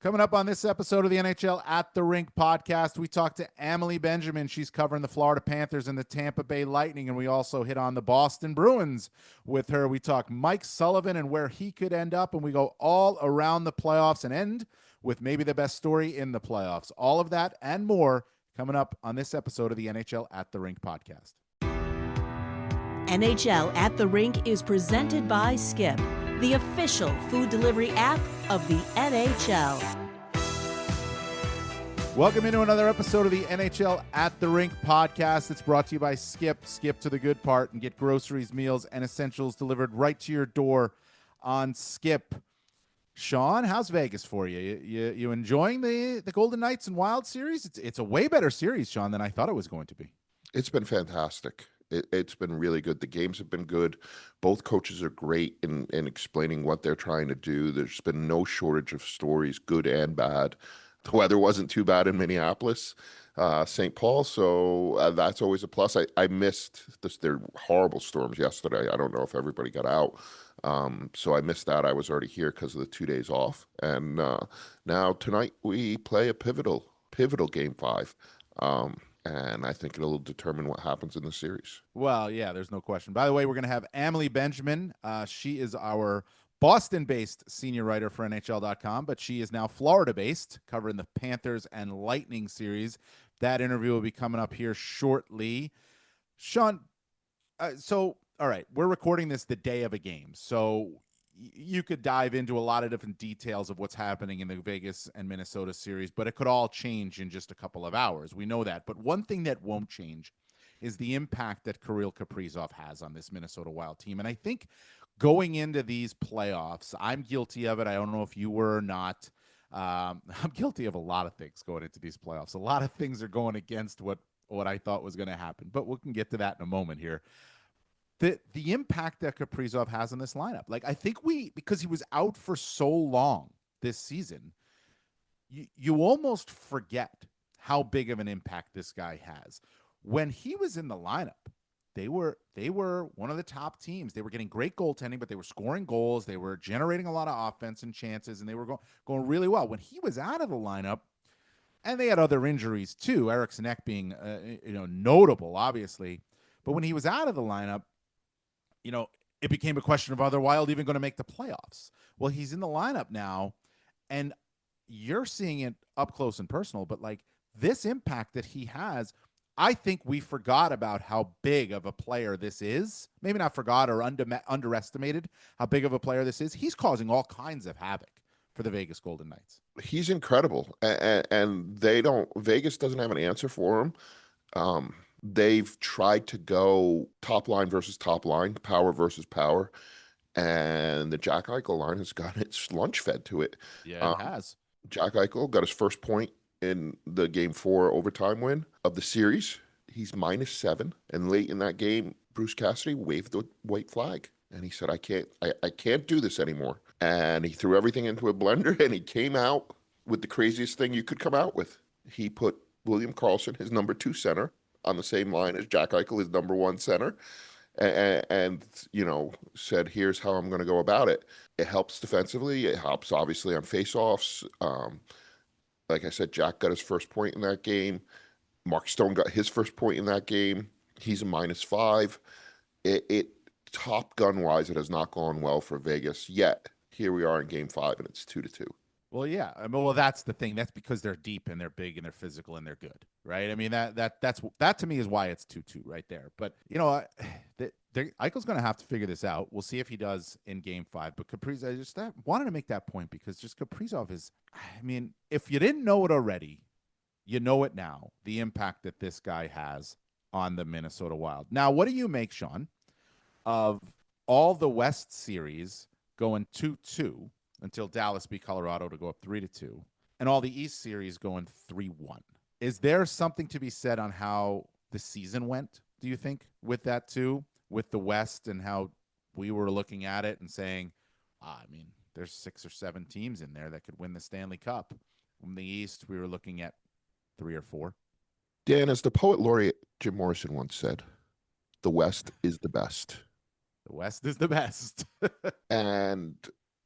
Coming up on this episode of the NHL at the Rink podcast, we talk to Emily Benjamin. She's covering the Florida Panthers and the Tampa Bay Lightning, and we also hit on the Boston Bruins with her. We talk Mike Sullivan and where he could end up, and we go all around the playoffs and end with maybe the best story in the playoffs. All of that and more coming up on this episode of the NHL at the Rink podcast. NHL at the Rink is presented by Skip, the official food delivery app of the NHL. Welcome into another episode of the NHL at the Rink podcast. It's brought to you by Skip. Skip to the good part and get groceries, meals, and essentials delivered right to your door on Skip. Sean, how's Vegas for you? You enjoying the Golden Knights and Wild series? It's a way better series, Sean, than I thought it was going to be. It's been fantastic. It's been really good. The games have been good. Both coaches are great in explaining what they're trying to do. There's been no shortage of stories, good and bad. The weather wasn't too bad in Minneapolis, St. Paul, so that's always a plus. I missed their horrible storms yesterday. I don't know if everybody got out, so I missed that. I was already here because of the 2 days off. And now tonight we play a pivotal game 5. And I think it'll determine what happens in the series. Well, yeah, there's no question. By the way, we're going to have Emily Benjamin. She is our Boston-based senior writer for NHL.com, but she is now Florida-based, covering the Panthers and Lightning series. That interview will be coming up here shortly. Sean, all right, we're recording this the day of a game, so you could dive into a lot of different details of what's happening in the Vegas and Minnesota series, but it could all change in just a couple of hours. We know that. But one thing that won't change is the impact that Kirill Kaprizov has on this Minnesota Wild team. And I think going into these playoffs, I'm guilty of it. I don't know if you were or not. I'm guilty of a lot of things going into these playoffs. A lot of things are going against what I thought was going to happen, but we can get to that in a moment here. The impact that Kaprizov has on this lineup. Like, I think because he was out for so long this season, you almost forget how big of an impact this guy has. When he was in the lineup, they were one of the top teams. They were getting great goaltending, but they were scoring goals. They were generating a lot of offense and chances, and they were going really well. When he was out of the lineup, and they had other injuries too, Eriksson Ek being notable, obviously, but when he was out of the lineup, it became a question of are the Wild even going to make the playoffs? Well, he's in the lineup now, and you're seeing it up close and personal, but like this impact that he has, I think we forgot about how big of a player this is. Maybe not forgot or underestimated how big of a player this is. He's causing all kinds of havoc for the Vegas Golden Knights. He's incredible, and Vegas doesn't have an answer for him. They've tried to go top line versus top line, power versus power, and the Jack Eichel line has got its lunch fed to it. Yeah, it has. Jack Eichel got his first point in the Game 4 overtime win of the series. He's -7, and late in that game, Bruce Cassidy waved the white flag, and he said, I can't do this anymore. And he threw everything into a blender, and he came out with the craziest thing you could come out with. He put William Karlsson, his number 2 center, on the same line as Jack Eichel, his number 1 center, and said, here's how I'm going to go about it. It helps defensively. It helps, obviously, on faceoffs. Like I said, Jack got his first point in that game. Mark Stone got his first point in that game. He's a -5. It Top Gun-wise, it has not gone well for Vegas yet. Here we are in Game 5, and it's 2-2. Well, yeah. Well, that's the thing. That's because they're deep and they're big and they're physical and they're good, right? I mean, that to me is why it's 2-2 right there. But Eichel's going to have to figure this out. We'll see if he does in Game 5. But Kaprizov, I just wanted to make that point because just Kaprizov is. I mean, if you didn't know it already, you know it now. The impact that this guy has on the Minnesota Wild. Now, what do you make, Sean, of all the West series going 2-2? Until Dallas beat Colorado to go up 3-2, and all the East series going 3-1. Is there something to be said on how the season went, do you think, with that too, with the West and how we were looking at it and saying, there's 6 or 7 teams in there that could win the Stanley Cup. From the East, we were looking at 3 or 4. Dan, as the poet laureate Jim Morrison once said, the West is the best. The West is the best. And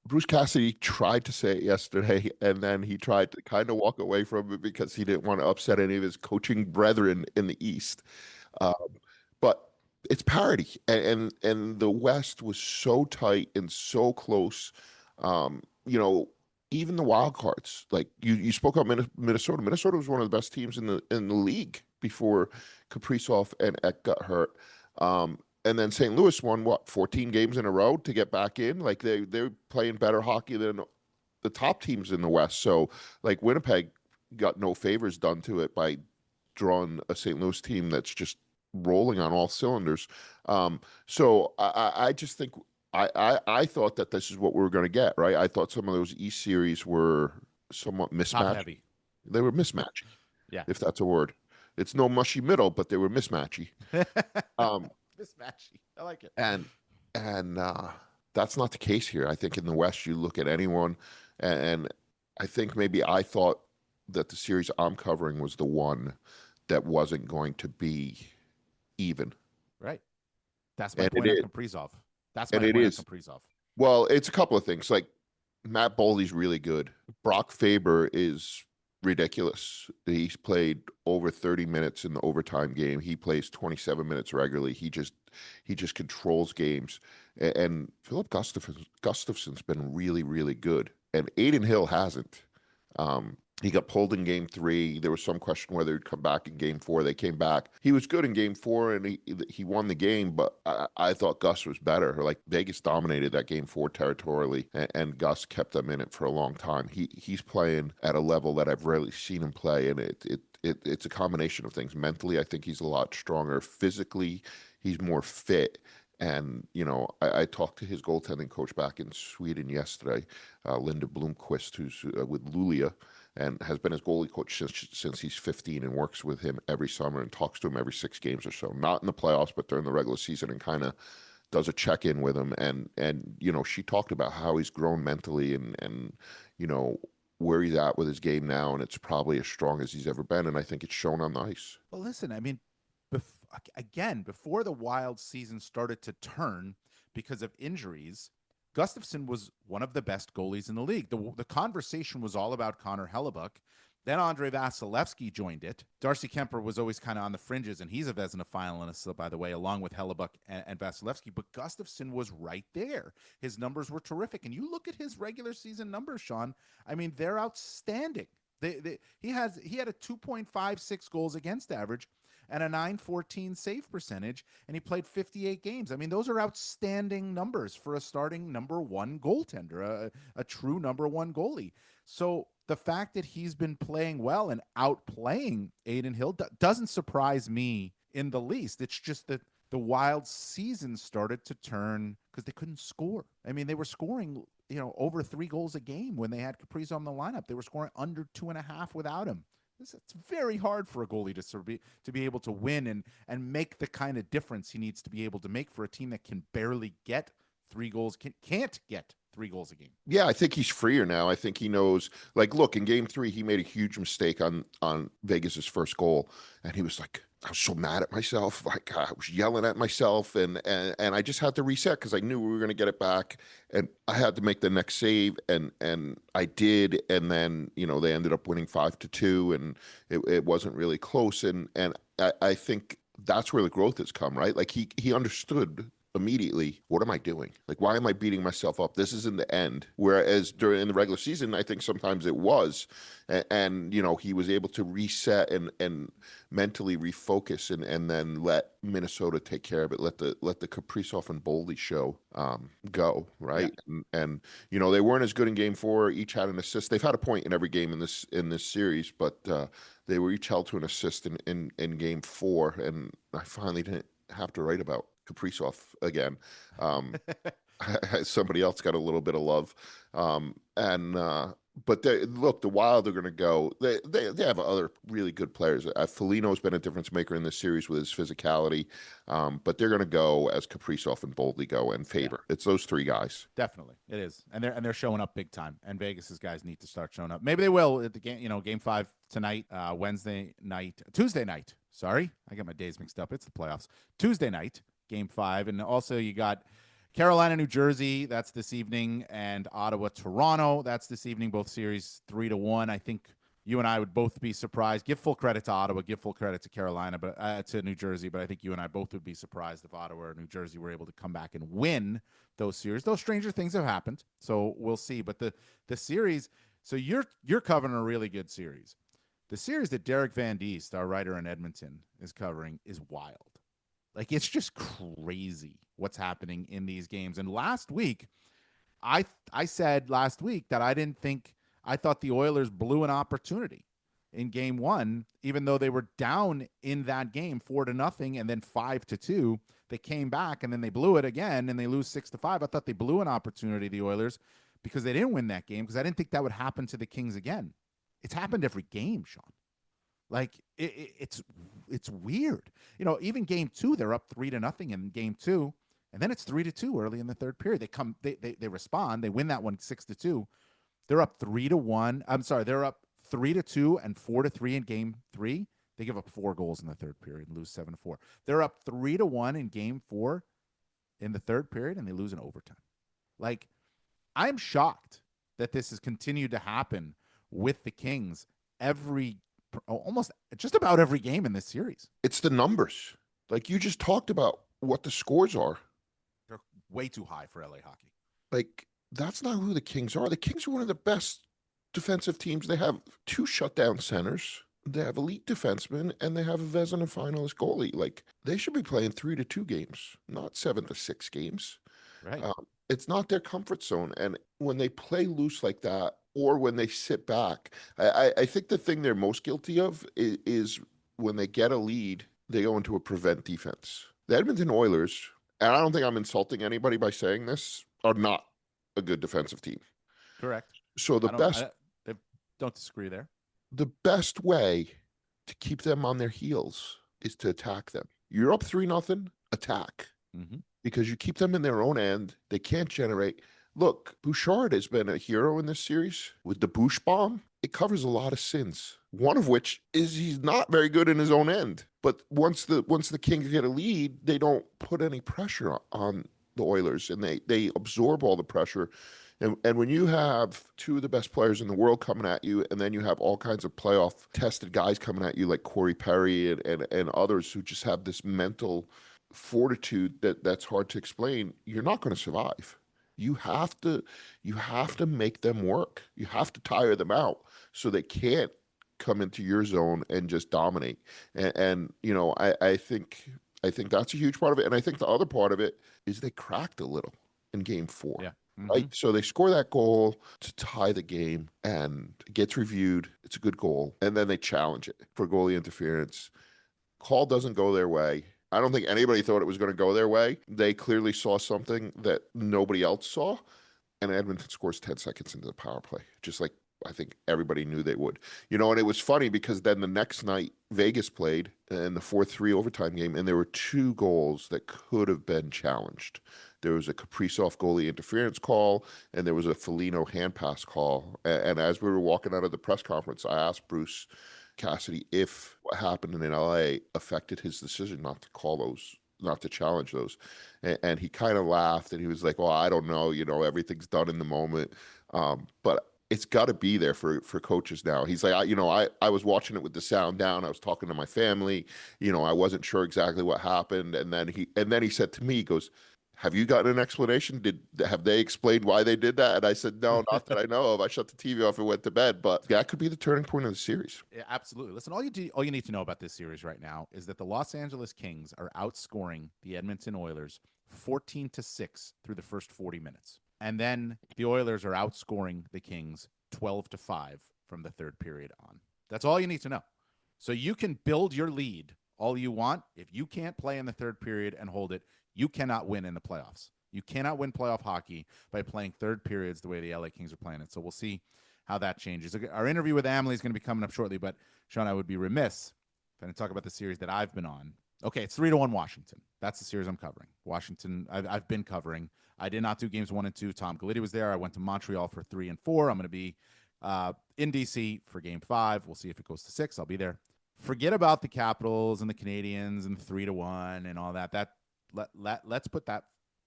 Bruce Cassidy tried to say it yesterday, and then he tried to kind of walk away from it because he didn't want to upset any of his coaching brethren in the East. Um, but it's parity, and the West was so tight and so close. You know, even the wild cards, like you spoke about Minnesota. Minnesota was one of the best teams in the league before Kaprizov and Ek got hurt. And then St. Louis won 14 games in a row to get back in. Like they're playing better hockey than the top teams in the West. So like Winnipeg got no favors done to it by drawing a St. Louis team that's just rolling on all cylinders. So I just think I thought that this is what we were going to get, right? I thought some of those East series were somewhat Top mismatched. heavy. They were mismatchy, Yeah. if that's a word. It's no mushy middle, but they were mismatchy. Mismatchy. I like it. And that's not the case here. I think in the West, you look at anyone, and I think maybe I thought that the series I'm covering was the one that wasn't going to be even. Right. That's my And point it on Kaprizov. That's And my it point is. on Kaprizov. Well, it's a couple of things. Like Matt Boldy's really good. Brock Faber is ridiculous. He's played over 30 minutes in the overtime game. He plays 27 minutes regularly. He just controls games. And Philip Gustafson's been really, really good. And Aiden Hill hasn't. He got pulled in game 3. There was some question whether he'd come back in game 4. They came back. He was good in game 4, and he won the game, but I thought Gus was better. Like Vegas dominated that game 4 territorially, and Gus kept them in it for a long time. He's playing at a level that I've rarely seen him play, and it's a combination of things. Mentally, I think he's a lot stronger. Physically, he's more fit. And, you know, I talked to his goaltending coach back in Sweden yesterday, Linda Blomqvist, who's with Luleå, and has been his goalie coach since he's 15, and works with him every summer and talks to him every 6 games or so. Not in the playoffs, but during the regular season, and kind of does a check-in with him. And you know, she talked about how he's grown mentally and you know, where he's at with his game now, and it's probably as strong as he's ever been, and I think it's shown on the ice. Well, listen, I mean, again, before the Wild season started to turn because of injuries, Gustafsson was one of the best goalies in the league. The conversation was all about Connor Hellebuck. Then Andrei Vasilevsky joined it. Darcy Kemper was always kind of on the fringes, and he's a Vezina finalist, by the way, along with Hellebuck and Vasilevsky. But Gustafsson was right there. His numbers were terrific. And you look at his regular season numbers, Sean, I mean, they're outstanding. He had a 2.56 goals against average and a .914 save percentage, and he played 58 games. I mean, those are outstanding numbers for a starting number 1 goaltender, a true number 1 goalie. So the fact that he's been playing well and outplaying Aiden Hill doesn't surprise me in the least. It's just that the Wild season started to turn because they couldn't score. I mean, they were scoring, you know, over 3 goals a game when they had Kaprizov on the lineup. They were scoring under 2.5 without him. It's very hard for a goalie to be able to win and make the kind of difference he needs to be able to make for a team that can barely get 3 goals, can't get 3 goals a game. Yeah, I think he's freer now. I think he knows. Like, look, in game 3, he made a huge mistake on Vegas's first goal, and he was like, I was so mad at myself. Like, I was yelling at myself, and I just had to reset because I knew we were going to get it back, and I had to make the next save, and I did, and then, you know, they ended up winning 5-2, and it wasn't really close, and I think that's where the growth has come, right? Like he understood immediately, what am I doing? Like, why am I beating myself up? This isn't the end. Whereas in the regular season, I think sometimes it was. And you know, he was able to reset and mentally refocus and then let Minnesota take care of it. Let the Kaprizov and Boldy show go, right? Yeah. And you know, they weren't as good in game 4. Each had an assist. They've had a point in every game in this series, but they were each held to an assist in game 4. And I finally didn't have to write about Kaprizov again. Somebody else got a little bit of love. But look, the Wild are going to go. They have other really good players. Foligno's been a difference maker in this series with his physicality. But they're going to go as Kaprizov and Boldy go, and Faber. Yeah. It's those 3 guys. Definitely, it is, and they're showing up big time. And Vegas's guys need to start showing up. Maybe they will at the game. You know, game 5 tonight, Tuesday night. Sorry, I got my days mixed up. It's the playoffs. Tuesday night, game 5, and also you got Carolina, New Jersey, that's this evening, and Ottawa, Toronto, that's this evening. Both series 3-1. I think you and I would both be surprised. Give full credit to Ottawa, give full credit to Carolina, but to New Jersey. But I think you and I both would be surprised if Ottawa or New Jersey were able to come back and win those series. Those stranger things have happened, so we'll see. But the series, so you're covering a really good series. The series that Derek Van Diest, our writer in Edmonton, is covering is wild. Like, it's just crazy what's happening in these games. And last week, I said last week that I thought the Oilers blew an opportunity in game one, even though they were down in that game 4-0 and then 5-2. They came back and then they blew it again and they lose 6-5. I thought they blew an opportunity, the Oilers, because they didn't win that game, because I didn't think that would happen to the Kings again. It's happened every game, Sean. Like, it's weird. You know, even game two, they're up 3-0 in game two, and then it's 3-2 early in the third period. They respond, they win that one 6-2. They're up 3-1. I'm sorry, they're up 3-2 and 4-3 in game three. They give up 4 goals in the third period and lose 7-4. They're up 3-1 in game four in the third period, and they lose in overtime. Like, I'm shocked that this has continued to happen with the Kings almost just about every game in this series. It's the numbers. Like, you just talked about what the scores are. They're way too high for LA hockey. Like, that's not who the Kings are. The Kings are one of the best defensive teams. They have 2 shutdown centers. They have elite defensemen, and they have a Vezina finalist goalie. Like, they should be playing 3-2 games, not 7-6 games. Right. It's not their comfort zone. And when they play loose like that, or when they sit back, I think the thing they're most guilty of is when they get a lead, they go into a prevent defense. The Edmonton Oilers, and I don't think I'm insulting anybody by saying this, are not a good defensive team. Correct. So I don't disagree there. The best way to keep them on their heels is to attack them. You're up 3-0, attack. Mm-hmm. Because you keep them in their own end. They can't generate. Look, Bouchard has been a hero in this series with the Bouch bomb. It covers a lot of sins. One of which is he's not very good in his own end. But once the Kings get a lead, they don't put any pressure on the Oilers, and they absorb all the pressure. And when you have 2 of the best players in the world coming at you, and then you have all kinds of playoff tested guys coming at you like Corey Perry and others who just have this mental fortitude that's hard to explain, you're not going to survive. You have to make them work. You have to tire them out so they can't come into your zone and just dominate. And you know, I think that's a huge part of it. And I think the other part of it is they cracked a little in game 4. Yeah. Mm-hmm. Right. So they score that goal to tie the game, and it gets reviewed. It's a good goal. And then they challenge it for goalie interference. Call doesn't go their way. I don't think anybody thought it was going to go their way. They clearly saw something that nobody else saw, and Edmonton scores 10 seconds into the power play, just like I think everybody knew they would. You know, and it was funny because then the next night, Vegas played in the 4-3 overtime game, and there were 2 goals that could have been challenged. There was a Kaprizov goalie interference call, and there was a Foligno hand pass call. And as we were walking out of the press conference, I asked Bruce Cassidy if what happened in LA affected his decision not to call those, not to challenge those. And he kind of laughed, and he was like, well, I don't know, you know, everything's done in the moment. But it's got to be there for coaches now. He's like, I was watching it with the sound down. I was talking to my family. You know, I wasn't sure exactly what happened. And then he said to me, he goes, have you gotten an explanation? Have they explained why they did that? And I said, no, not that I know of. I shut the TV off and went to bed. But that could be the turning point of the series. Yeah, absolutely. Listen, all you need to know about this series right now is that the Los Angeles Kings are outscoring the Edmonton Oilers 14-6 through the first 40 minutes. And then the Oilers are outscoring the Kings 12-5 from the third period on. That's all you need to know. So you can build your lead all you want. If you can't play in the third period and hold it, you cannot win in the playoffs. You cannot win playoff hockey by playing third periods the way the LA Kings are playing it. So we'll see how that changes. Our interview with Amelie is going to be coming up shortly, but Sean, I would be remiss if I didn't talk about the series that I've been on. Okay, it's 3-1 Washington. That's the series I'm covering. Washington, I've been covering. I did not do games 1 and 2. Tom Galiti was there. I went to Montreal for 3 and 4. I'm going to be in DC for game 5. We'll see if it goes to 6. I'll be there. Forget about the Capitals and the Canadians and 3-1 and all that. Let's put that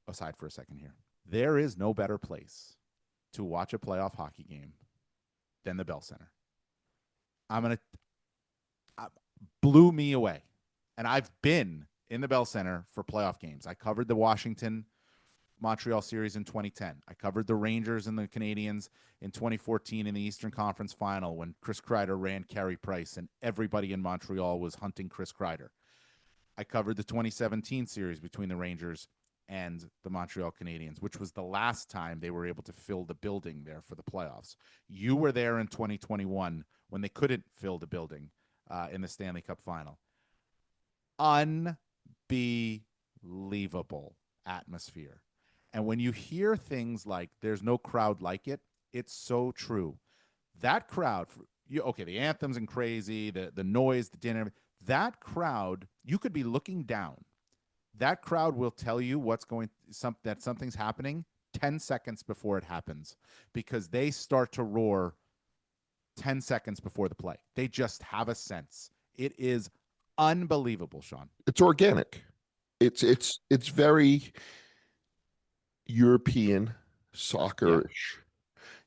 aside for a second here. There is no better place to watch a playoff hockey game than the Bell Center. Blew me away. And I've been in the Bell Center for playoff games. I covered the Washington Montreal series in 2010. I covered the Rangers and the Canadiens in 2014 in the Eastern Conference Final when Chris Kreider ran Carey Price and everybody in Montreal was hunting Chris Kreider. I covered the 2017 series between the Rangers and the Montreal Canadiens, which was the last time they were able to fill the building there for the playoffs. You were there in 2021 when they couldn't fill the building in the Stanley Cup final. Unbelievable atmosphere. And when you hear things like there's no crowd like it, it's so true. That crowd, the anthems and crazy, the noise, the dinner, that crowd, you could be looking down. That crowd will tell you that something's happening 10 seconds before it happens because they start to roar 10 seconds before the play. They just have a sense. It is unbelievable, Sean. It's organic. It's very European soccer-ish.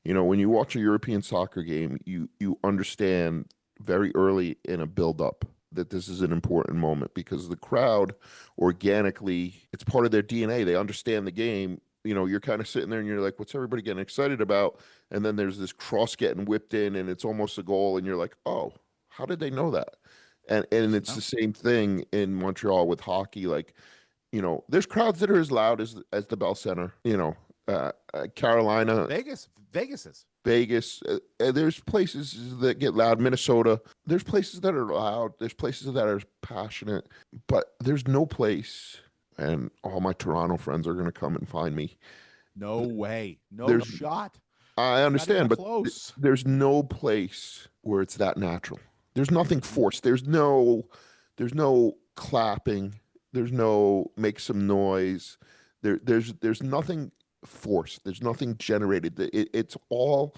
Yeah. When you watch a European soccer game, you understand very early in a build-up that this is an important moment because the crowd organically, it's part of their DNA. They understand the game. You're kind of sitting there and you're like, what's everybody getting excited about? And then there's this cross getting whipped in and it's almost a goal. And you're like, oh, how did they know that? And it's the same thing in Montreal with hockey. Like, there's crowds that are as loud as the Bell Center, Carolina. Vegas. There's places that get loud. Minnesota. There's places that are loud. There's places that are passionate. But there's no place, and all my Toronto friends are going to come and find me. No way. No shot. I understand, but close. There's no place where it's that natural. There's nothing forced. There's no clapping. There's no make some noise. There's nothing forced. There's nothing generated. It's all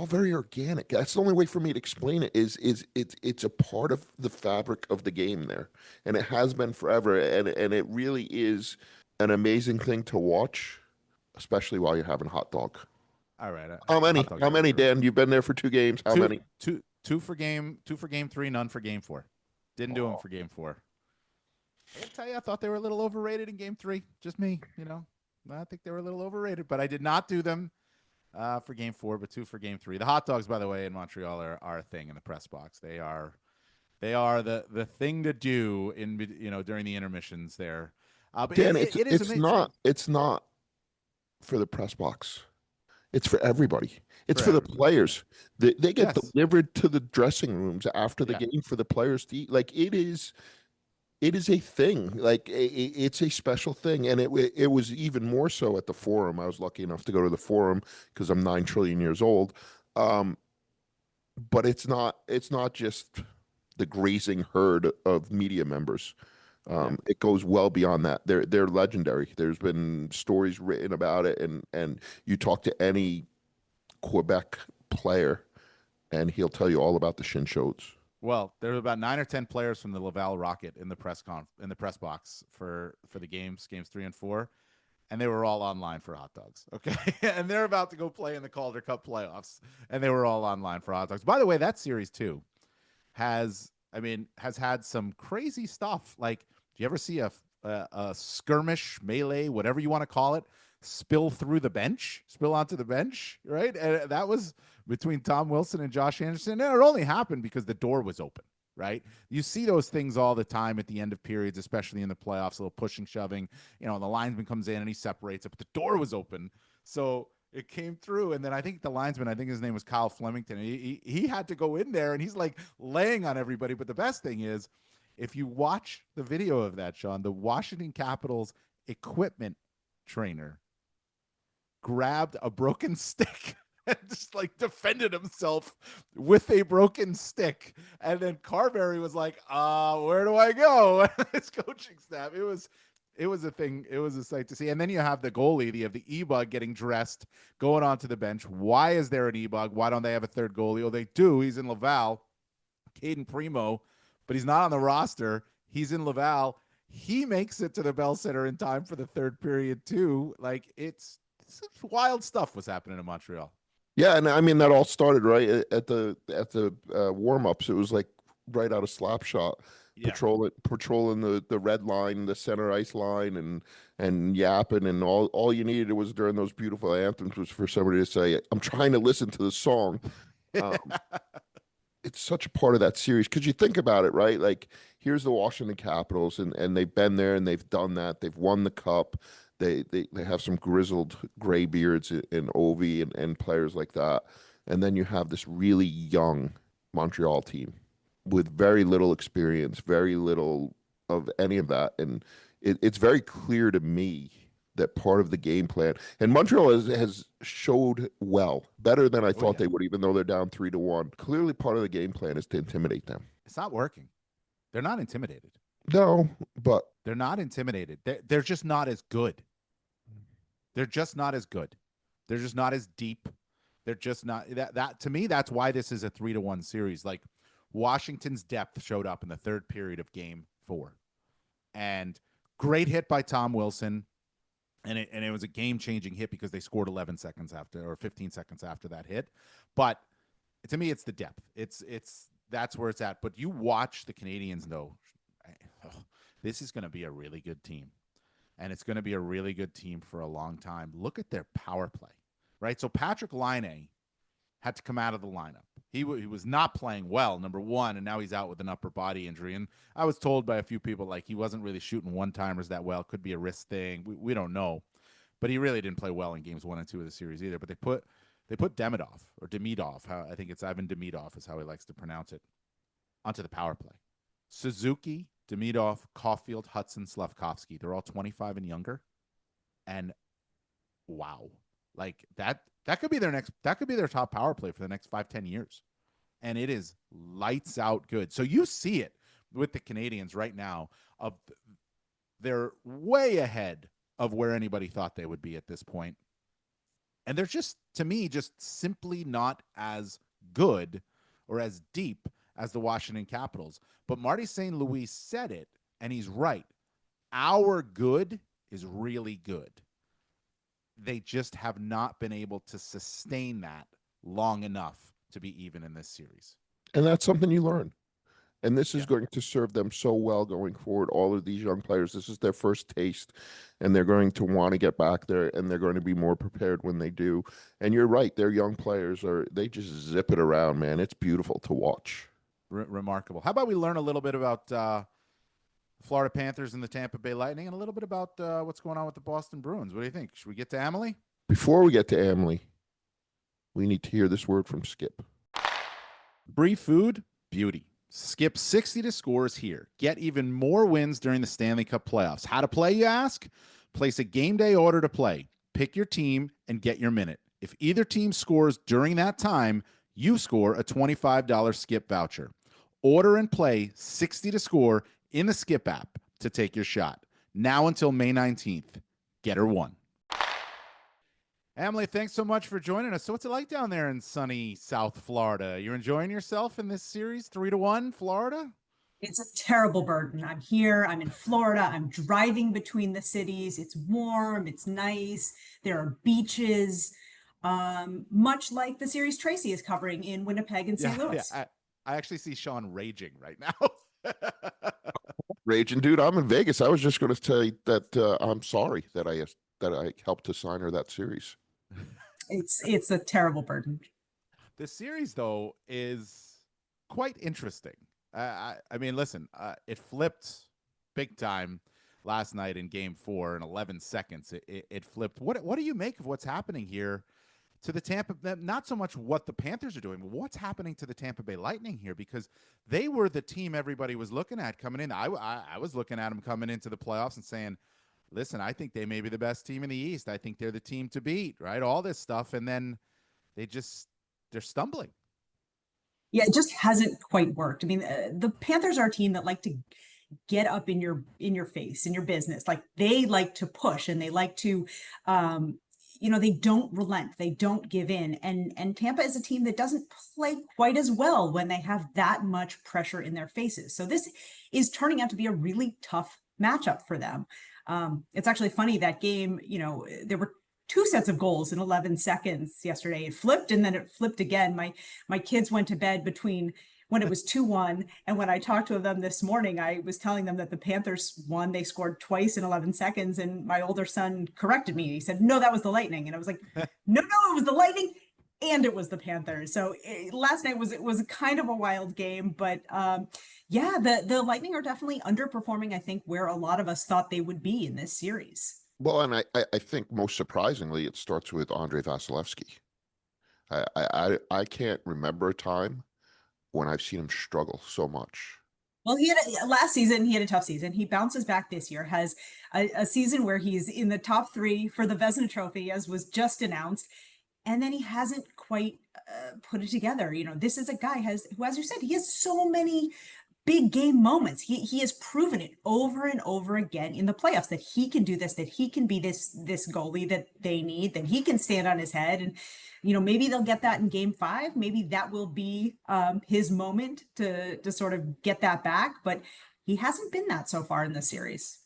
very organic. That's the only way for me to explain it. It's a part of the fabric of the game there, and it has been forever. And it really is an amazing thing to watch, especially while you're having a hot dog. All right. How many, Dan? You've been there for 2 games. How many? Two for game 3, none for game 4. Didn't do them for game 4. I'll tell you, I thought they were a little overrated in game 3. Just me, I think they were a little overrated, but I did not do them for game 4, but 2 for game 3. The hot dogs, by the way, in Montreal are a thing in the press box. They are the thing to do in during the intermissions there. But Dan, it's not for the press box. It's for everybody. It's for the players. They get delivered to the dressing rooms after the game for the players to eat. Like it is a thing. Like it's a special thing, and it was even more so at the Forum. I was lucky enough to go to the Forum because I'm 9 trillion years old. But it's not just the grazing herd of media members. It goes well beyond that. They're legendary. There's been stories written about it, and you talk to any Quebec player, and he'll tell you all about the Shin-Shows. Well, there were about 9 or 10 players from the Laval Rocket in the press box for the games 3 and 4, and they were all online for hot dogs. Okay, and they're about to go play in the Calder Cup playoffs, and they were all online for hot dogs. By the way, that series too has had some crazy stuff. Like, do you ever see a skirmish, melee, whatever you want to call it, spill onto the bench, right? And that was between Tom Wilson and Josh Anderson. And it only happened because the door was open, right? You see those things all the time at the end of periods, especially in the playoffs, a little pushing, shoving, the linesman comes in and he separates it, but the door was open. So it came through. And then I think the linesman, I think his name was Kyle Flemington. He had to go in there and he's like laying on everybody. But the best thing is, if you watch the video of that, Sean, the Washington Capitals equipment trainer grabbed a broken stick and just like defended himself with a broken stick. And then Carberry was like, where do I go? His coaching staff. It was a thing. It was a sight to see. And then you have the goalie, you have the E-Bug getting dressed, going onto the bench. Why is there an E-Bug? Why don't they have a third goalie? Oh, they do. He's in Laval, Caden Primo, but he's not on the roster. He's in Laval. He makes it to the Bell Center in time for the third period too. Like it's wild stuff was happening in Montreal. Yeah, and I mean that all started right at the warm ups. It was like right out of Slapshot, Yeah. patrolling the red line, the center ice line, and yapping, and all you needed was during those beautiful anthems was for somebody to say, "I'm trying to listen to the song." Um, it's such a part of that series because you think about it, right? Like here's the Washington Capitals, and they've been there and they've done that. They've won the cup. They have some grizzled gray beards in Ovi and players like that. And then you have this really young Montreal team with very little experience, very little of any of that. And it's very clear to me that part of the game plan and Montreal has showed well, better than I thought they would, even though they're down 3-1. Clearly, part of the game plan is to intimidate them. It's not working. They're not intimidated. No, but they're not intimidated. They're just not as good. They're just not as good. They're just not as deep. They're just not that to me, that's why this is a 3-1 series. Like Washington's depth showed up in the third period of game 4. And great hit by Tom Wilson. And it was a game-changing hit because they scored 11 seconds after or 15 seconds after that hit. But to me, it's the depth. It's that's where it's at. But you watch the Canadians, though. This is going to be a really good team. And it's going to be a really good team for a long time. Look at their power play, right? So Patrick Laine had to come out of the lineup. He was not playing well, number one, and now he's out with an upper body injury. And I was told by a few people, like, he wasn't really shooting one-timers that well. Could be a wrist thing. We don't know. But he really didn't play well in games 1 and 2 of the series either. But they put Demidov, or Demidov, I think it's Ivan Demidov is how he likes to pronounce it, onto the power play. Suzuki, Demidov, Caulfield, Hudson, Slavkovsky. They're all 25 and younger. And wow. Like that could be their top power play for the next 5-10 years. And it is lights out good. So you see it with the Canadians right now they're way ahead of where anybody thought they would be at this point. And they're just, to me, just simply not as good or as deep as the Washington Capitals. But Marty St. Louis said it, and he's right. Our good is really good. They just have not been able to sustain that long enough to be even in this series. And that's something you learn. And this is going to serve them so well going forward. All of these young players, this is their first taste, and they're going to want to get back there, and they're going to be more prepared when they do. And you're right, their young players they just zip it around, man. It's beautiful to watch. Remarkable. How about we learn a little bit about Florida Panthers and the Tampa Bay Lightning, and a little bit about what's going on with the Boston Bruins? What do you think? Should we get to Emily? Before we get to Emily, we need to hear this word from Skip. Free food, beauty. Skip 60 to scores here. Get even more wins during the Stanley Cup playoffs. How to play, you ask? Place a game day order to play. Pick your team and get your minute. If either team scores during that time, you score a $25 Skip voucher. Order and play 60 to score in the Skip app to take your shot. Now until May 19th. Get her one. Emily, thanks so much for joining us. So what's it like down there in sunny South Florida? You're enjoying yourself in this series, 3-1 Florida? It's a terrible burden. I'm here. I'm in Florida. I'm driving between the cities. It's warm. It's nice. There are beaches, much like the series Tracy is covering in Winnipeg and St. Louis. Yeah, I actually see Sean raging right now. Raging, dude. I'm in Vegas. I was just going to tell you that I'm sorry that I helped to sign her that series. It's a terrible burden. The series, though, is quite interesting. I mean, listen, it flipped big time last night in Game 4 in 11 seconds. It flipped. What do you make of what's happening here to the Tampa? Not so much what the Panthers are doing, but what's happening to the Tampa Bay Lightning here, because they were the team everybody was looking at coming in. I was looking at them coming into the playoffs and saying, listen, I think they may be the best team in the East. I think they're the team to beat, right? All this stuff. And then they're stumbling. Yeah, it just hasn't quite worked. I mean, the Panthers are a team that like to get up in your face, in your business. Like they like to push and they like to, they don't relent. They don't give in. And Tampa is a team that doesn't play quite as well when they have that much pressure in their faces. So this is turning out to be a really tough matchup for them. It's actually funny that game, there were two sets of goals in 11 seconds yesterday. It flipped and then it flipped again. My kids went to bed between when it was 2-1. And when I talked to them this morning, I was telling them that the Panthers won. They scored twice in 11 seconds. And my older son corrected me. He said, no, that was the Lightning. And I was like, no, it was the Lightning and it was the Panthers. So last night it was kind of a wild game, but yeah, the Lightning are definitely underperforming, I think, where a lot of us thought they would be in this series. Well, and I think most surprisingly, it starts with Andrei Vasilevsky. I can't remember a time when I've seen him struggle so much. Well, last season, he had a tough season. He bounces back this year, has a season where he's in the top 3 for the Vezina Trophy, as was just announced. And then he hasn't quite put it together. This is a guy who, as you said, he has so many big game moments. He has proven it over and over again in the playoffs that he can do this, that he can be this goalie that they need, that he can stand on his head. And, maybe they'll get that in game 5. Maybe that will be his moment to sort of get that back. But he hasn't been that so far in the series.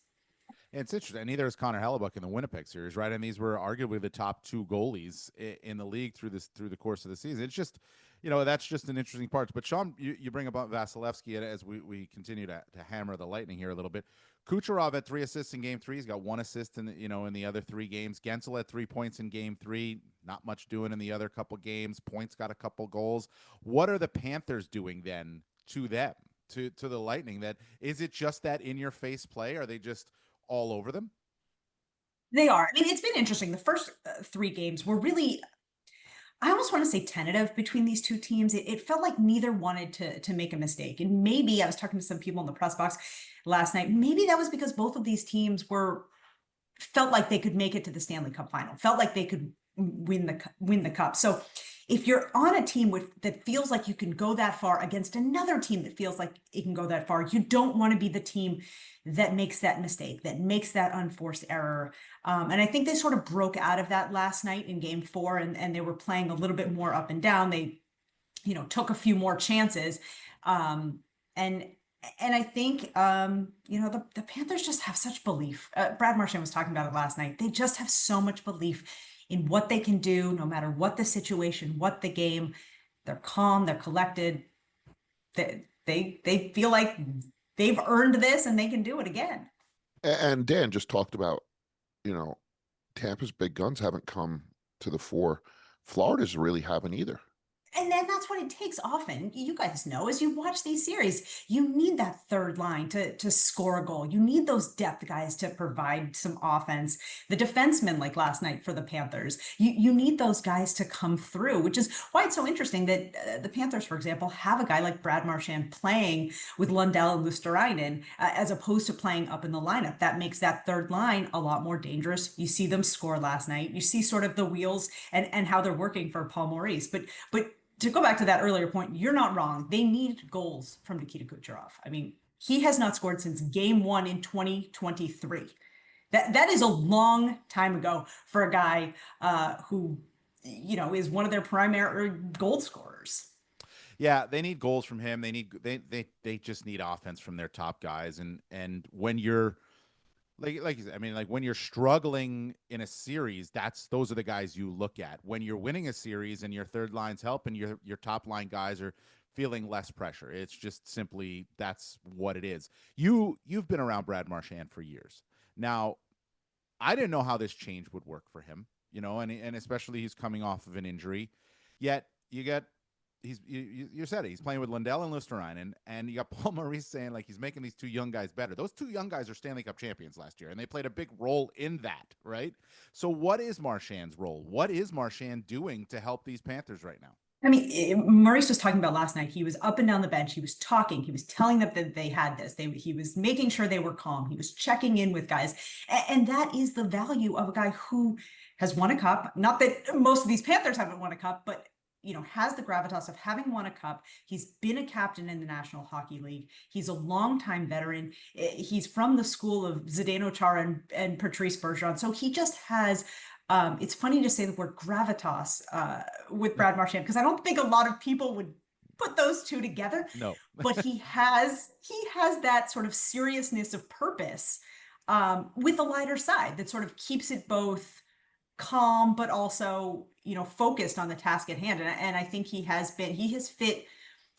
It's interesting. Neither is Connor Hellebuck in the Winnipeg series, right? And these were arguably the top 2 goalies in the league through the course of the season. It's just, that's just an interesting part. But Sean, you bring up Vasilevsky as we continue to hammer the Lightning here a little bit. Kucherov had 3 assists in game 3. He's got 1 assist in the other 3 games. Gensel had 3 points in game 3. Not much doing in the other couple games. Points got a couple goals. What are the Panthers doing then to them, to the Lightning? That is it just that in your face play? Are they just all over them? They are. I mean, it's been interesting. The first 3 games were really, I almost want to say, tentative between these two teams. It felt like neither wanted to make a mistake. And maybe I was talking to some people in the press box last night. Maybe that was because both of these teams felt like they could make it to the Stanley Cup final, felt like they could win the cup. So if you're on a team that feels like you can go that far against another team that feels like it can go that far, you don't want to be the team that makes that mistake, that makes that unforced error. And I think they sort of broke out of that last night in game 4, and they were playing a little bit more up and down. They, took a few more chances. And I think, the Panthers just have such belief. Brad Marchand was talking about it last night. They just have so much belief in what they can do, no matter what the situation, what the game. They're calm, they're collected. They feel like they've earned this and they can do it again. And Dan just talked about, Tampa's big guns haven't come to the fore. Florida's really haven't either. And then that's what it takes often. You guys know, as you watch these series, you need that third line to score a goal. You need those depth guys to provide some offense. The defensemen, like last night for the Panthers, you need those guys to come through, which is why it's so interesting that the Panthers, for example, have a guy like Brad Marchand playing with Lundell and Luosterainen as opposed to playing up in the lineup. That makes that third line a lot more dangerous. You see them score last night. You see sort of the wheels and how they're working for Paul Maurice. But to go back to that earlier point, you're not wrong. They need goals from Nikita Kucherov. I mean, he has not scored since game 1 in 2023. That is a long time ago for a guy who, is one of their primary goal scorers. Yeah, they need goals from him. They just need offense from their top guys. And when you're like you said, I mean, like when you're struggling in a series, those are the guys you look at. When you're winning a series and your third line's helping, your top line guys are feeling less pressure. It's just simply that's what it is. You've been around Brad Marchand for years. Now, I didn't know how this change would work for him, and especially he's coming off of an injury. Yet you said it. He's playing with Lundell and Luosterainen, and you got Paul Maurice saying like he's making these 2 young guys better. Those 2 young guys are Stanley Cup champions last year, and they played a big role in that, right? So what is Marchand's role? What is Marchand doing to help these Panthers right now? I mean, Maurice was talking about last night. He was up and down the bench. He was talking. He was telling them that they had this. He was making sure they were calm. He was checking in with guys. And that is the value of a guy who has won a cup. Not that most of these Panthers haven't won a cup, but has the gravitas of having won a cup. He's been a captain in the National Hockey League. He's a longtime veteran. He's from the school of Zdeno Chara and Patrice Bergeron. So he just has, it's funny to say the word gravitas with Brad Marchand, because I don't think a lot of people would put those two together, No. but he has that sort of seriousness of purpose with a lighter side that sort of keeps it both calm but also, focused on the task at hand. And I think he has fit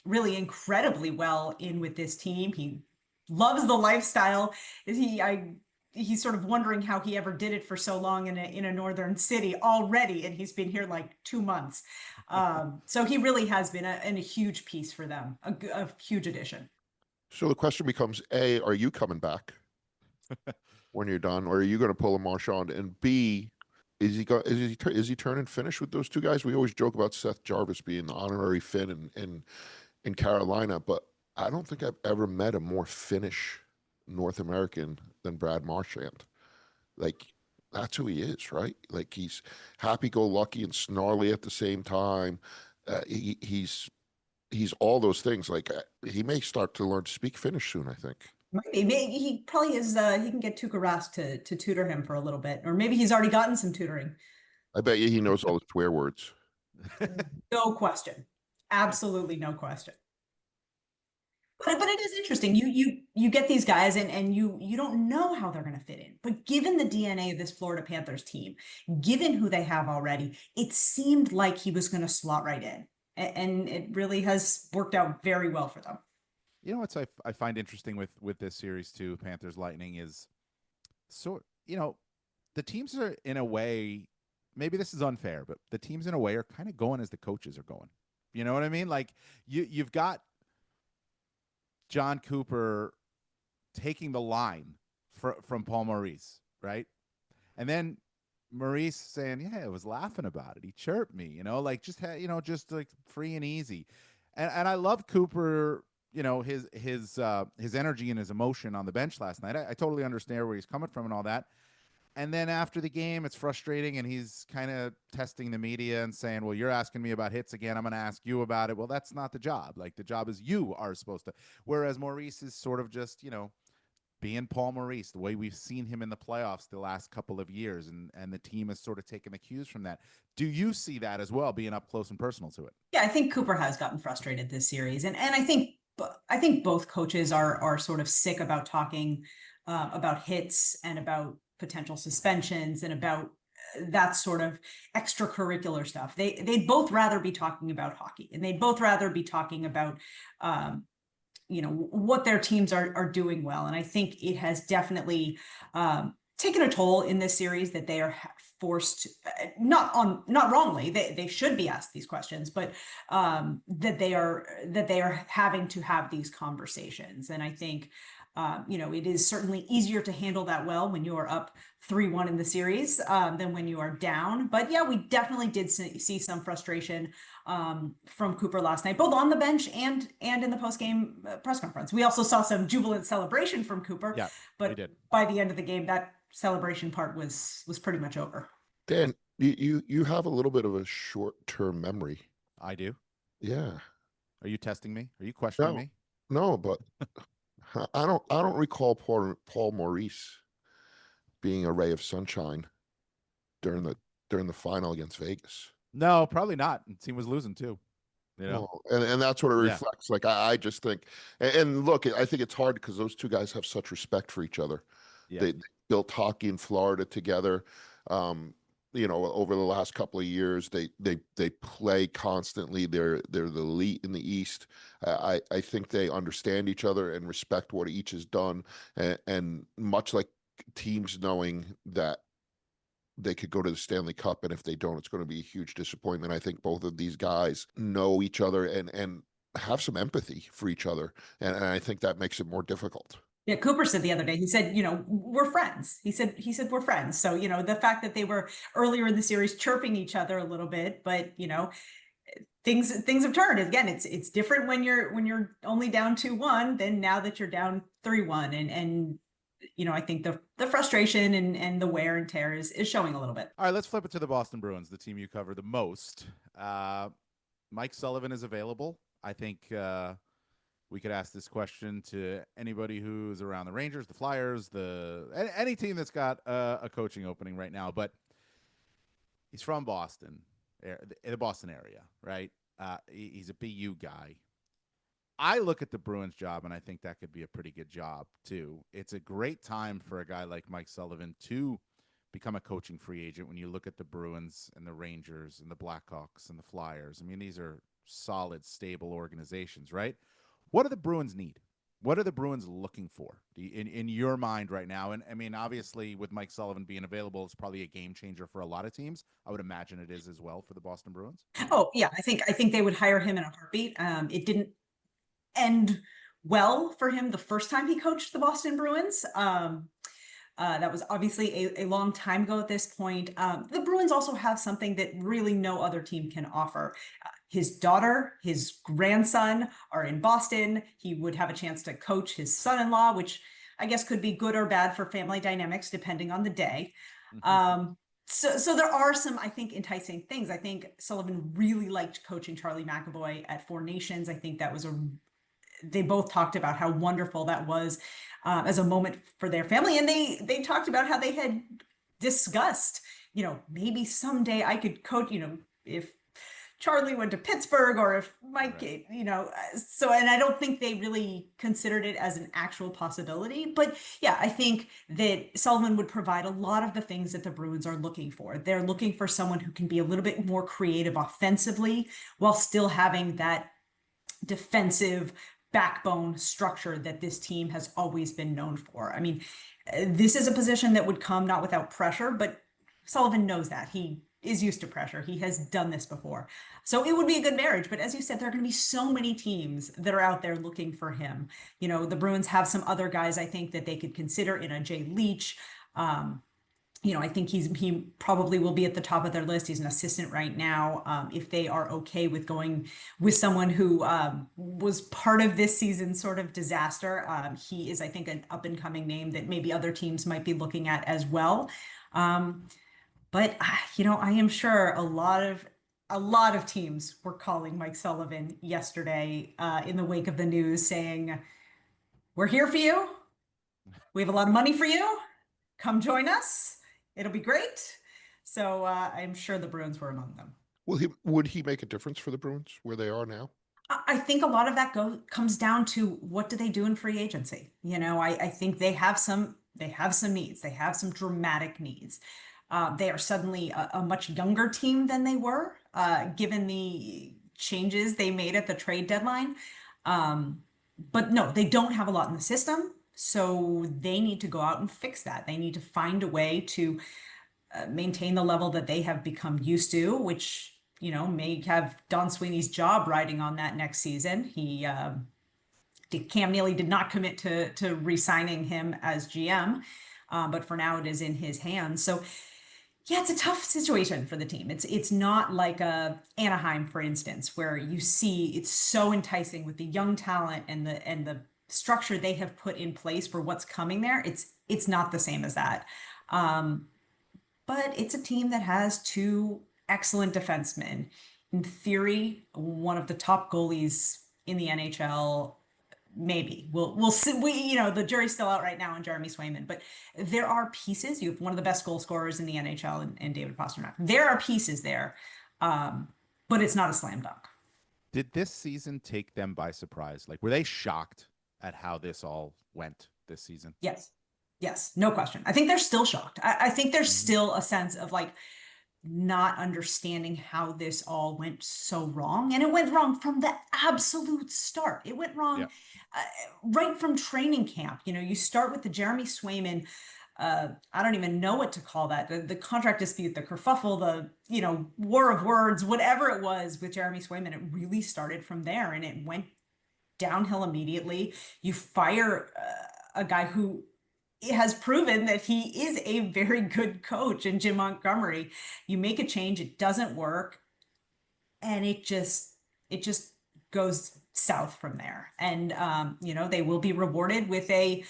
really incredibly well in with this team. He loves the lifestyle. He's sort of wondering how he ever did it for so long in a northern city already, and he's been here like 2 months. So he really has been a huge piece for them, a huge addition. So the question becomes: A, are you coming back when you're done, or are you going to pull a Marchand? And B, is he turn and finish with those two guys? We always joke about Seth Jarvis being the honorary Finn in Carolina, but I don't think I've ever met a more Finnish North American than Brad Marchand. Like, that's who he is, right? Like, he's happy-go-lucky and snarly at the same time. He's all those things. Like, he may start to learn to speak Finnish soon, I think. Maybe he probably is. He can get Tuukka Rask to tutor him for a little bit, or maybe he's already gotten some tutoring. I bet you he knows all the swear words. No question, absolutely no question. But it is interesting. You get these guys and you don't know how they're going to fit in. But given the DNA of this Florida Panthers team, given who they have already, it seemed like he was going to slot right in, and it really has worked out very well for them. You know what I find interesting with this series too, Panthers Lightning, is the teams are in a way, maybe this is unfair, but the teams in a way are kind of going as the coaches are going. You know what I mean? Like you've got John Cooper taking the line from Paul Maurice, right? And then Maurice saying, "Yeah, I was laughing about it. He chirped me, like just like free and easy." And I love Cooper, his energy and his emotion on the bench last night. I totally understand where he's coming from and all that. And then after the game, it's frustrating, and he's kind of testing the media and saying, well, you're asking me about hits again. I'm going to ask you about it. Well, that's not the job. Like, the job is you are supposed to. Whereas Maurice is sort of just, being Paul Maurice, the way we've seen him in the playoffs the last couple of years, and the team has sort of taken the cues from that. Do you see that as well, being up close and personal to it? Yeah, I think Cooper has gotten frustrated this series. And I think both coaches are sort of sick about talking about hits and about potential suspensions and about that sort of extracurricular stuff. They'd both rather be talking about hockey, and they'd both rather be talking about what their teams are doing well. And I think it has definitely taken a toll in this series that they are forced, not wrongly, they should be asked these questions, but that they are having to have these conversations. And I think it is certainly easier to handle that well when you are up 3-1 in the series than when you are down. But yeah, we definitely did see some frustration from Cooper last night, both on the bench and in the post-game press conference. We also saw some jubilant celebration from Cooper. Yeah, but we did. By the end of the game, that celebration part was pretty much over. Dan, you have a little bit of a short-term memory. I do. Yeah. Are you testing me? Are you questioning me? No, but I don't recall Paul Maurice being a ray of sunshine during the final against Vegas. No, probably not. The team was losing too. Well, and that's what it reflects. Like, I just think, and look, I think it's hard because those two guys have such respect for each other. Yeah. They built hockey in Florida together. Over the last couple of years, they play constantly. They're the elite in the East. I think they understand each other and respect what each has done. And much like teams knowing that they could go to the Stanley Cup, and if they don't, it's going to be a huge disappointment. I think both of these guys know each other and have some empathy for each other. And I think that makes it more difficult. Yeah, Cooper said the other day, he said, we're friends. He said we're friends. So, the fact that they were earlier in the series chirping each other a little bit, but things have turned. Again, it's different when you're only down 2-1 than now that you're down 3-1. And I think the frustration and the wear and tear is showing a little bit. All right, let's flip it to the Boston Bruins, the team you cover the most. Mike Sullivan is available. I think we could ask this question to anybody who's around the Rangers, the Flyers, any team that's got a coaching opening right now. But he's from Boston, the Boston area, right? He's a BU guy. I look at the Bruins job and I think that could be a pretty good job too. It's a great time for a guy like Mike Sullivan to become a coaching free agent when you look at the Bruins and the Rangers and the Blackhawks and the Flyers. I mean, these are solid, stable organizations, right? What do the Bruins need? What are the Bruins looking for in your mind right now? And I mean, obviously, with Mike Sullivan being available, it's probably a game changer for a lot of teams. I would imagine it is as well for the Boston Bruins. Oh yeah, I think they would hire him in a heartbeat. It didn't end well for him the first time he coached the Boston Bruins. That was obviously a long time ago at this point. The Bruins also have something that really no other team can offer. His daughter, his grandson are in Boston. He would have a chance to coach his son-in-law, which I guess could be good or bad for family dynamics, depending on the day. So there are some, I think, enticing things. I think Sullivan really liked coaching Charlie McAvoy at Four Nations. I think that was they both talked about how wonderful that was as a moment for their family. And they talked about how they had discussed, maybe someday I could coach, if Charlie went to Pittsburgh or if Mike, Right. So, and I don't think they really considered it as an actual possibility, but yeah, I think that Sullivan would provide a lot of the things that the Bruins are looking for. They're looking for someone who can be a little bit more creative offensively while still having that defensive backbone structure that this team has always been known for. I mean, this is a position that would come not without pressure, but Sullivan knows that. He is used to pressure. He has done this before. So it would be a good marriage. But as you said, there are going to be so many teams that are out there looking for him. The Bruins have some other guys I think that they could consider in a Jay Leach. I think he probably will be at the top of their list. He's an assistant right now. If they are okay with going with someone who was part of this season's sort of disaster, he is, I think, an up and coming name that maybe other teams might be looking at as well. But I am sure a lot of teams were calling Mike Sullivan yesterday in the wake of the news, saying, "We're here for you. We have a lot of money for you. Come join us. It'll be great." So I'm sure the Bruins were among them. Would he make a difference for the Bruins where they are now? I think a lot of that comes down to what do they do in free agency. I think they have some needs. They have some dramatic needs. They are suddenly a much younger team than they were, given the changes they made at the trade deadline. But no, they don't have a lot in the system. So they need to go out and fix that. They need to find a way to maintain the level that they have become used to, which, may have Don Sweeney's job riding on that next season. Cam Neely did not commit to re-signing him as GM, but for now it is in his hands. So yeah, it's a tough situation for the team. It's not like Anaheim, for instance, where you see it's so enticing with the young talent and the structure they have put in place for what's coming there. It's not the same as that. But it's a team that has two excellent defensemen. In theory, one of the top goalies in the NHL. Maybe we'll see. The jury's still out right now on Jeremy Swayman, but there are pieces. You have one of the best goal scorers in the NHL and David Pastrnak. There are pieces there, but it's not a slam dunk. Did this season take them by surprise? Like, were they shocked at how this all went this season? Yes, no question. I think they're still shocked. I think there's still a sense of not understanding how this all went so wrong. And it went wrong from the absolute start. It went wrong right from training camp. You start with the Jeremy Swayman, I don't even know what to call that. The contract dispute, the kerfuffle, the, war of words, whatever it was with Jeremy Swayman, it really started from there and it went downhill immediately. You fire a guy who has proven that he is a very good coach in Jim Montgomery. You make a change, it doesn't work, and it just goes south from there. And they will be rewarded with the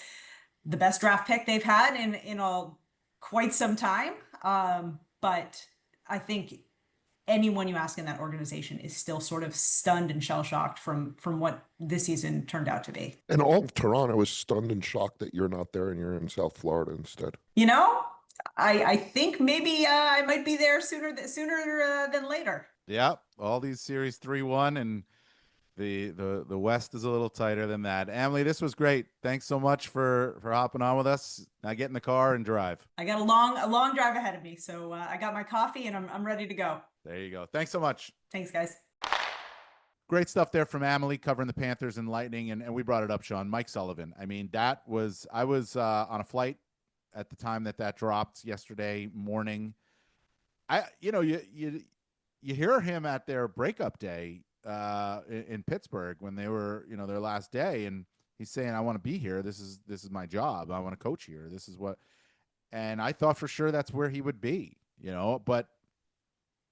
best draft pick they've had in quite some time. But I think anyone you ask in that organization is still sort of stunned and shell-shocked from what this season turned out to be. And all of Toronto is stunned and shocked that you're not there and you're in South Florida instead. I think maybe I might be there sooner than later. Yeah, all these series 3-1, and The West is a little tighter than that. Emily, this was great. Thanks so much for hopping on with us. Now get in the car and drive. I got a long drive ahead of me, so I got my coffee and I'm ready to go. There you go. Thanks so much. Thanks, guys. Great stuff there from Emily covering the Panthers and Lightning, and we brought it up, Sean. Mike Sullivan. I mean, I was on a flight at the time that dropped yesterday morning. You hear him at their breakup day in Pittsburgh when they were their last day, and he's saying, "I want to be here. This is my job. I want to coach here. This is what." And I thought for sure that's where he would be, But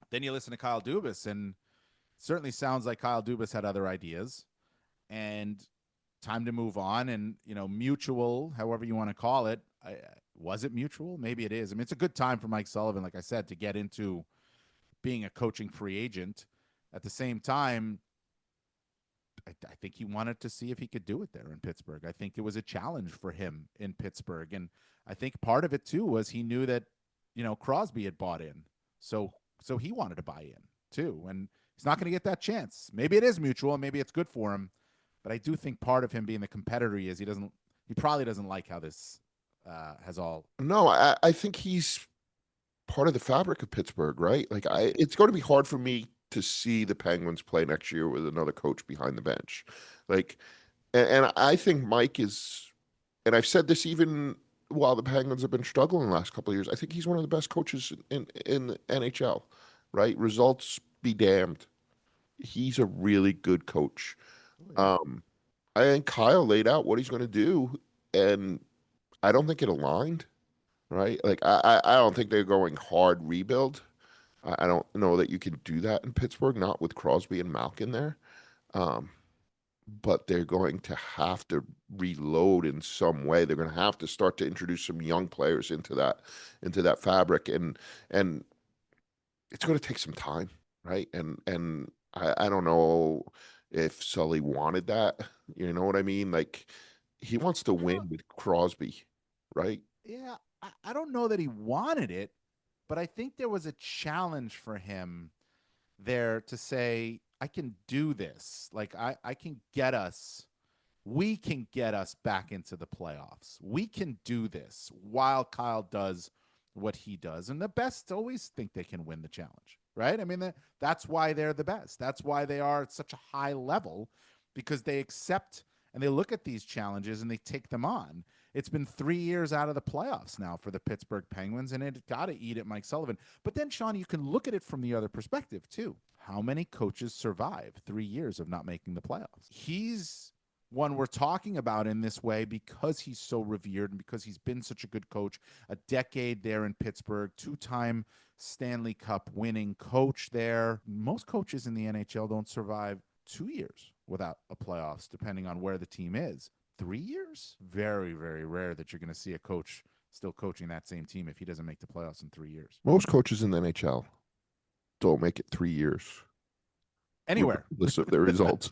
then you listen to Kyle Dubas, and certainly sounds like Kyle Dubas had other ideas, and time to move on. And mutual, however you want to call it. Was it mutual? Maybe it is. I mean, it's a good time for Mike Sullivan, like I said, to get into being a coaching free agent. At the same time, I think he wanted to see if he could do it there in Pittsburgh. I think it was a challenge for him in Pittsburgh. And I think part of it, too, was he knew that, Crosby had bought in. So he wanted to buy in, too. And he's not going to get that chance. Maybe it is mutual, and maybe it's good for him. But I do think part of him being the competitor he is, he probably doesn't like how this has all. No, I think he's part of the fabric of Pittsburgh, right? Like, it's going to be hard for me to see the Penguins play next year with another coach behind the bench. Like, and I think Mike is, and I've said this even while the Penguins have been struggling the last couple of years, I think he's one of the best coaches in the NHL, right? Results be damned. He's a really good coach. I think Kyle laid out what he's going to do, and I don't think it aligned, right? Like, I don't think they're going hard rebuild. I don't know that you can do that in Pittsburgh, not with Crosby and Malkin there. But they're going to have to reload in some way. They're going to have to start to introduce some young players into that fabric, and it's going to take some time, right? And I don't know if Sully wanted that. You know what I mean? Like, he wants to win with Crosby, right? Yeah, I don't know that he wanted it, but I think there was a challenge for him there to say, I can do this. Like, I can get us, we can get us back into the playoffs. We can do this while Kyle does what he does. And the best always think they can win the challenge, right? I mean, that's why they're the best. That's why they are at such a high level, because they accept and they look at these challenges and they take them on. It's been 3 years out of the playoffs now for the Pittsburgh Penguins, and it got to eat at Mike Sullivan. But then, Sean, you can look at it from the other perspective, too. How many coaches survive 3 years of not making the playoffs? He's one we're talking about in this way because he's so revered and because he's been such a good coach, a decade there in Pittsburgh, 2-time Stanley Cup winning coach there. Most coaches in the NHL don't survive 2 years without a playoffs, depending on where the team is. 3 years? Very, very rare that you're going to see a coach still coaching that same team if he doesn't make the playoffs in 3 years. Most coaches in the NHL don't make it 3 years. Anywhere. Regardless of their results.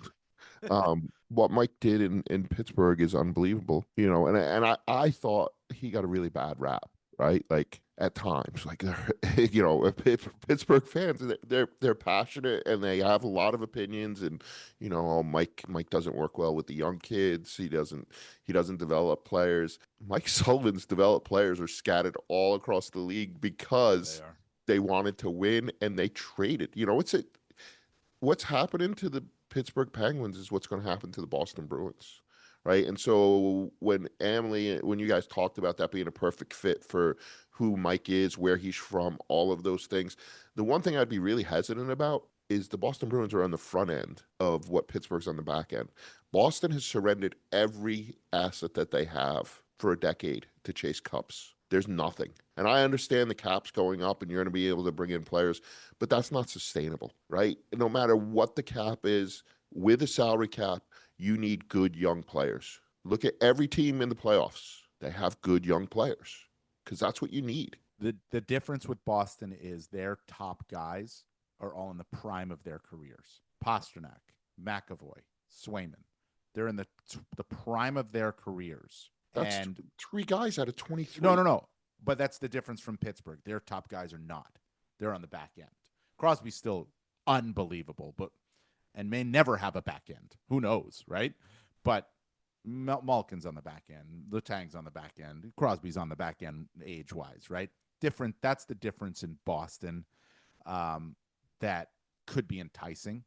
What Mike did in Pittsburgh is unbelievable, and I thought he got a really bad rap, right? Like, at times, like, Pittsburgh fans, they're passionate and they have a lot of opinions, and Mike doesn't work well with the young kids. He doesn't develop players. Mike Sullivan's developed players are scattered all across the league because they wanted to win and they traded. What's happening to the Pittsburgh Penguins is what's going to happen to the Boston Bruins, right? And so when you guys talked about that being a perfect fit for who Mike is, where he's from, all of those things, the one thing I'd be really hesitant about is the Boston Bruins are on the front end of what Pittsburgh's on the back end. Boston has surrendered every asset that they have for a decade to chase cups. There's nothing. And I understand the cap's going up and you're going to be able to bring in players, but that's not sustainable, right? No matter what the cap is, with a salary cap, you need good young players. Look at every team in the playoffs. They have good young players because that's what you need. The difference with Boston is their top guys are all in the prime of their careers. Pastrnak, McAvoy, Swayman. They're in the prime of their careers. That's and 3 guys out of 23. No. But that's the difference from Pittsburgh. Their top guys are not. They're on the back end. Crosby's still unbelievable, but and may never have a back end. Who knows, right? But Malkin's on the back end, Letang's on the back end, Crosby's on the back end age-wise, right? Different. That's the difference in Boston that could be enticing.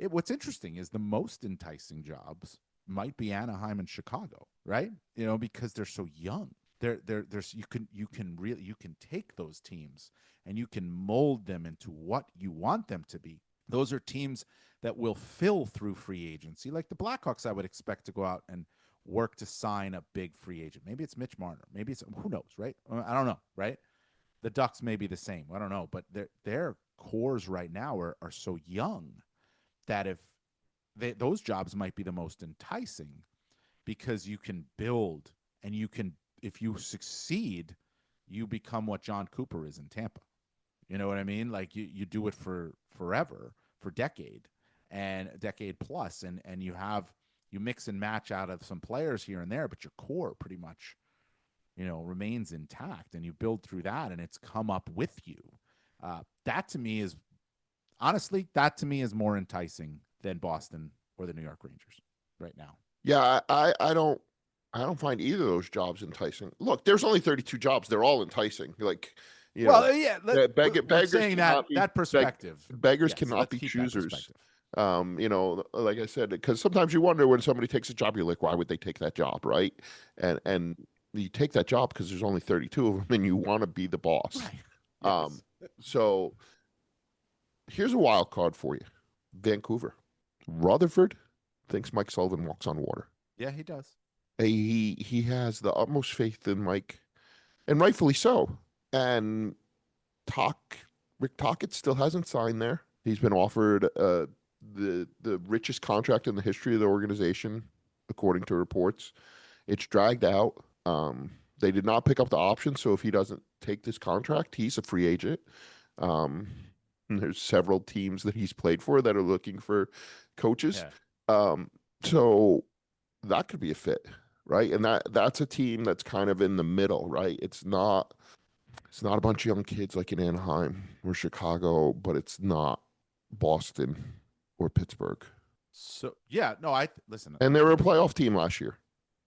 What's interesting is the most enticing jobs might be Anaheim and Chicago, right? Because they're so young. There's you can take those teams and you can mold them into what you want them to be. Those are teams that will fill through free agency. Like the Blackhawks, I would expect to go out and work to sign a big free agent. Maybe it's Mitch Marner. Maybe it's, who knows, right? I don't know, right? The Ducks may be the same. I don't know. But their cores right now are so young that if those jobs might be the most enticing because you can build and if you succeed, you become what John Cooper is in Tampa. You know what I mean? Like you do it for forever, for decade plus, and you mix and match out of some players here and there, but your core pretty much, remains intact, and you build through that, and it's come up with you. That to me is more enticing than Boston or the New York Rangers right now. Yeah, I don't find either of those jobs enticing. Look, there's only 32 jobs. They're all enticing. Like, beggars saying that perspective. Beggars cannot be choosers. Like I said, because sometimes you wonder when somebody takes a job, you're like, why would they take that job, right? And you take that job because there's only 32 of them, and you want to be the boss. Right. Yes. So here's a wild card for you: Vancouver. Rutherford thinks Mike Sullivan walks on water. Yeah, he does. He has the utmost faith in Mike, and rightfully so. And Rick Tocchet still hasn't signed there. He's been offered the richest contract in the history of the organization, according to reports. It's dragged out. They did not pick up the option, so if he doesn't take this contract, he's a free agent. There's several teams that he's played for that are looking for coaches. Yeah. So that could be a fit, right? And that's a team that's kind of in the middle, right? It's not a bunch of young kids like in Anaheim or Chicago, but it's not Boston or Pittsburgh. So yeah, no, listen. And they were a playoff team last year.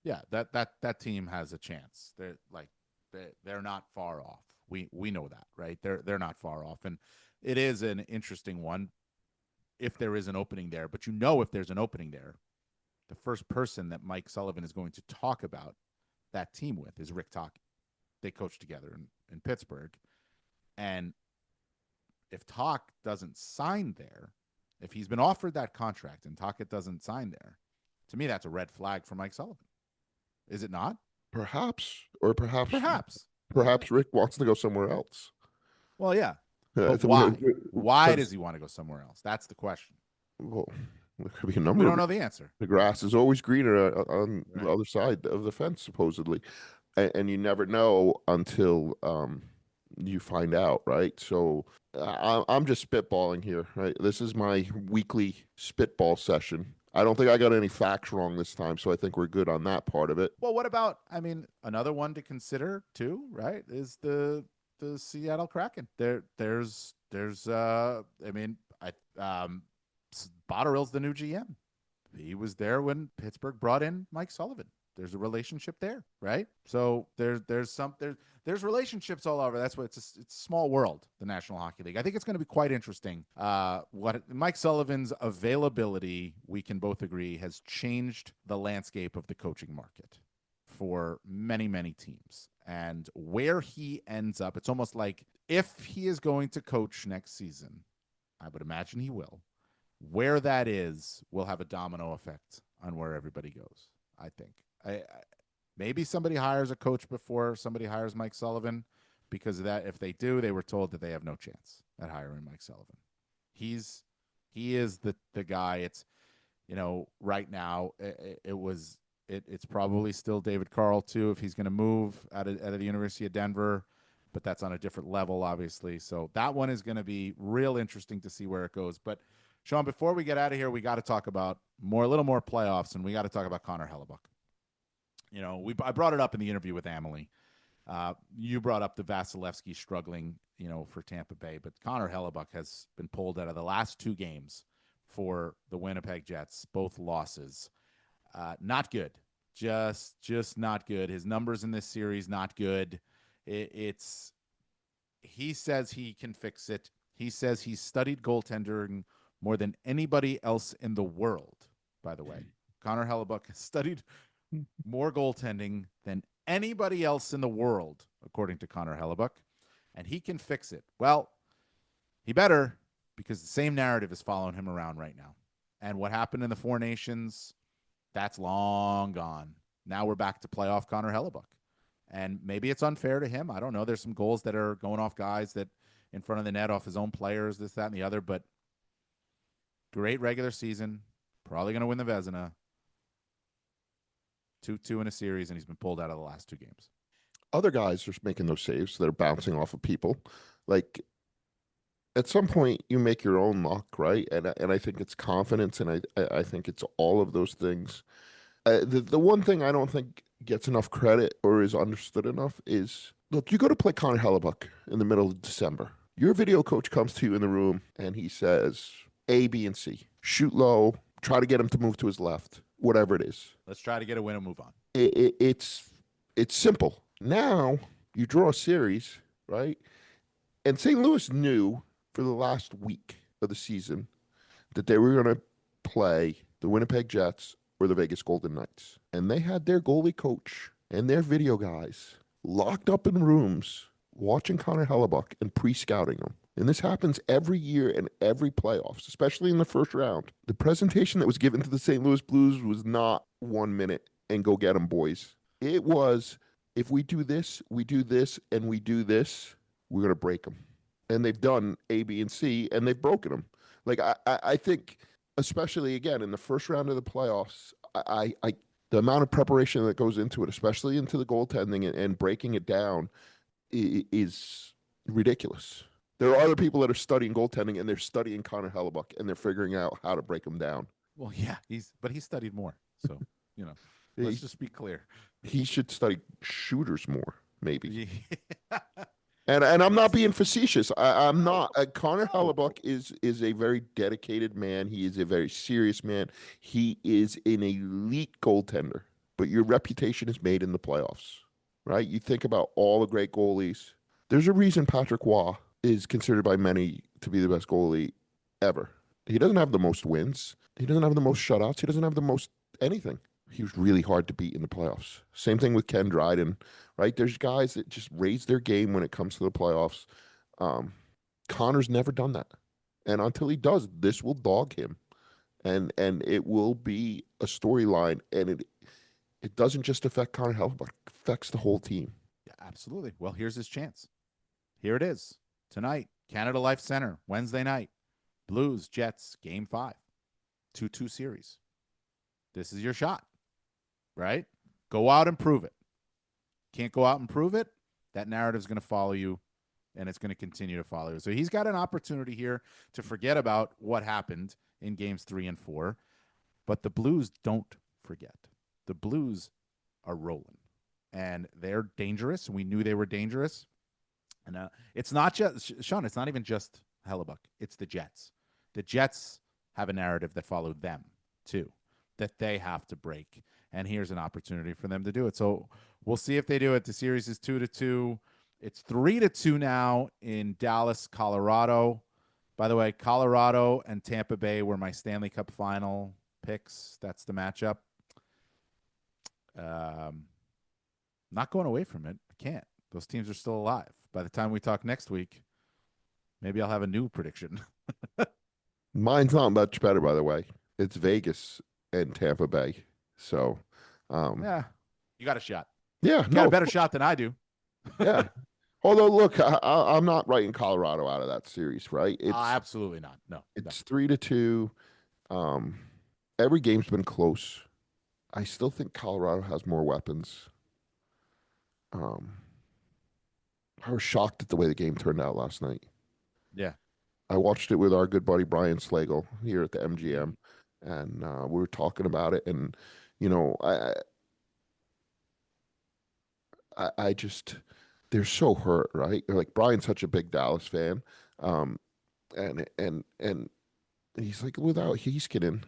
Yeah, that team has a chance. They're not far off. We know that, right? They're not far off, and it is an interesting one if there is an opening there. But if there's an opening there, the first person that Mike Sullivan is going to talk about that team with is Rick Tocchet. They coached together in Pittsburgh, and if Tocchet doesn't sign there, if he's been offered that contract and Tocchet doesn't sign there, to me that's a red flag for Mike Sullivan. Is it not? Perhaps Rick wants to go somewhere else. Well, yeah. But why? Why does he want to go somewhere else? That's the question. Well, there could be a number. We don't know the answer. The grass is always greener on the other side of the fence, supposedly, and you never know until you find out, right? So I'm just spitballing here, right? This is my weekly spitball session. I don't think I got any facts wrong this time, so I think we're good on that part of it. Well, what about, another one to consider too, right, is the Seattle Kraken. There's Botterill's the new GM. He was there when Pittsburgh brought in Mike Sullivan. There's a relationship there, right? So there's relationships all over. That's what it's a small world, the National Hockey League. I think it's going to be quite interesting. What Mike Sullivan's availability, we can both agree, has changed the landscape of the coaching market for many, many teams. And where he ends up, it's almost like if he is going to coach next season, I would imagine he will. Where that is will have a domino effect on where everybody goes, I think. Maybe somebody hires a coach before somebody hires Mike Sullivan, because of that. If they do, they were told that they have no chance at hiring Mike Sullivan. He is the guy. It's, right now it's probably still David Carl too, if he's going to move out of the University of Denver, but that's on a different level, obviously. So that one is going to be real interesting to see where it goes. But Sean, before we get out of here, we got to talk about a little more playoffs, and we got to talk about Connor Hellebuyck. I brought it up in the interview with Emily. You brought up the Vasilevsky struggling, for Tampa Bay, but Connor Hellebuyck has been pulled out of the last two games for the Winnipeg Jets, both losses. Not good. Just not good. His numbers in this series, not good. It's he says he can fix it. He says he's studied goaltending more than anybody else in the world, by the way. Connor Hellebuck has studied more goaltending than anybody else in the world, according to Connor Hellebuck, and he can fix it. Well, he better, because the same narrative is following him around right now. And what happened in the Four Nations, that's long gone. Now we're back to playoff Connor Hellebuck. And maybe it's unfair to him. I don't know. There's some goals that are going off guys that in front of the net off his own players, this, that, and the other. But great regular season. Probably going to win the Vezina. 2-2 in a series, and he's been pulled out of the last 2 games. Other guys are making those saves that are bouncing off of people. Like, at some point, you make your own luck, right? And I think it's confidence, and I think it's all of those things. The one thing I don't think gets enough credit or is understood enough is, look, you go to play Connor Hellebuck in the middle of December. Your video coach comes to you in the room, and he says, A, B, and C. Shoot low, try to get him to move to his left, whatever it is. Let's try to get a win and move on. It's simple. Now, you draw a series, right? And St. Louis knew for the last week of the season that they were going to play the Winnipeg Jets or the Vegas Golden Knights. And they had their goalie coach and their video guys locked up in rooms watching Connor Hellebuck and pre-scouting him. And this happens every year in every playoffs, especially in the first round. The presentation that was given to the St. Louis Blues was not 1 minute and go get them, boys. It was, if we do this, and we do this, we're going to break them. And they've done A, B, and C, and they've broken them. Like, I think, especially, again, in the first round of the playoffs, the amount of preparation that goes into it, especially into the goaltending and breaking it down, is ridiculous. There are other people that are studying goaltending, and they're studying Connor Hellebuck, and they're figuring out how to break him down. Well, yeah, he's studied more. So, let's just be clear. He should study shooters more, maybe. Yeah. And I'm not being facetious. I'm not. Connor Hellebuck is a very dedicated man. He is a very serious man. He is an elite goaltender. But your reputation is made in the playoffs, right? You think about all the great goalies. There's a reason Patrick Waugh is considered by many to be the best goalie ever. He doesn't have the most wins. He doesn't have the most shutouts. He doesn't have the most anything. He was really hard to beat in the playoffs. Same thing with Ken Dryden, right? There's guys that just raise their game when it comes to the playoffs. Connor's never done that. And until he does, this will dog him. And it will be a storyline. And it doesn't just affect Connor Hellebuck. It affects the whole team. Yeah, absolutely. Well, here's his chance. Here it is. Tonight, Canada Life Center, Wednesday night. Blues, Jets, Game 5. 2-2 series. This is your shot, right? Go out and prove it. Can't go out and prove it, that narrative's going to follow you, and it's going to continue to follow you. So he's got an opportunity here to forget about what happened in Games 3 and 4, but the Blues don't forget. The Blues are rolling, and they're dangerous. We knew they were dangerous. And it's not just, Sean, it's not even just Hellebuck. It's the Jets. The Jets have a narrative that followed them, too, that they have to break. And here's an opportunity for them to do it. So we'll see if they do it. The series is 2-2. It's 3-2 now in Dallas, Colorado. By the way, Colorado and Tampa Bay were my Stanley Cup final picks. That's the matchup. Not going away from it. I can't. Those teams are still alive. By the time we talk next week, maybe I'll have a new prediction. Mine's not much better, by the way. It's Vegas and Tampa Bay. So, yeah, you got a shot. Yeah, You got a better shot than I do. Yeah. Although, look, I'm not writing Colorado out of that series, right? It's absolutely not. No, it's 3-2. Every game's been close. I still think Colorado has more weapons. I was shocked at the way the game turned out last night. Yeah. I watched it with our good buddy Brian Slagle here at the MGM, and we were talking about it. And I just, they're so hurt, right? Like, Brian's such a big Dallas fan, and He's like, without Heiskanen,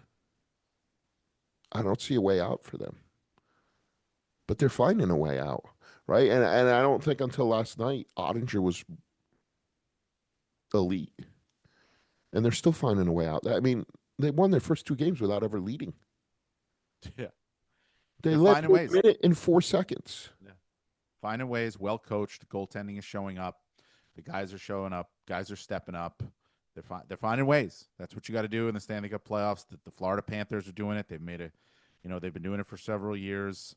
I don't see a way out for them. But they're finding a way out, right? And I don't think until last night, Ottinger was elite. And they're still finding a way out. I mean, they won their first 2 games without ever leading. Yeah. They They're led finding a ways. minute in 4 seconds. Finding ways, well coached. Goaltending is showing up. The guys are showing up. Guys are stepping up. They're finding ways. That's what you got to do in the Stanley Cup playoffs. The Florida Panthers are doing it. They've been doing it for several years.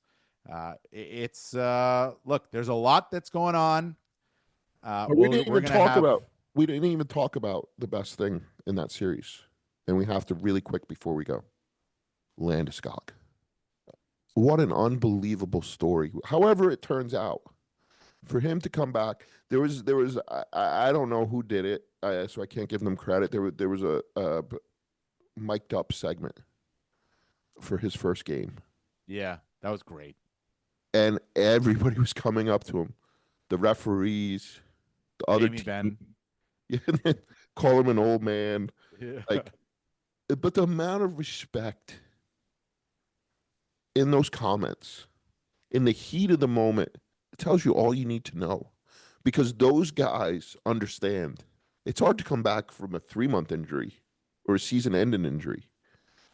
Look, there's a lot that's going on. We didn't even talk about the best thing in that series, and we have to really quick before we go. Landeskog. What an unbelievable story. However it turns out, for him to come back, there was I don't know who did it, so I can't give them credit. There was a mic'd up segment for his first game. Yeah, that was great. And everybody was coming up to him, the referees, the other Jamie Benn. Yeah, call him an old man. Yeah. But the amount of respect in those comments, in the heat of the moment, it tells you all you need to know. Because those guys understand it's hard to come back from a 3-month injury or a season-ending injury.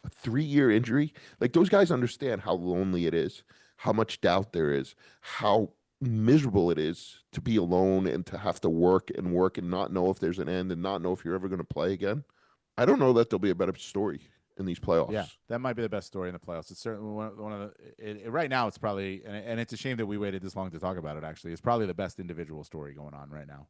A 3-year injury, like those guys understand how lonely it is, how much doubt there is, how miserable it is to be alone and to have to work and not know if there's an end and not know if you're ever going to play again. I don't know that there'll be a better story in these playoffs. Yeah, that might be the best story in the playoffs. It's certainly one of the right now. It's probably and it's a shame that we waited this long to talk about it. Actually, it's probably the best individual story going on right now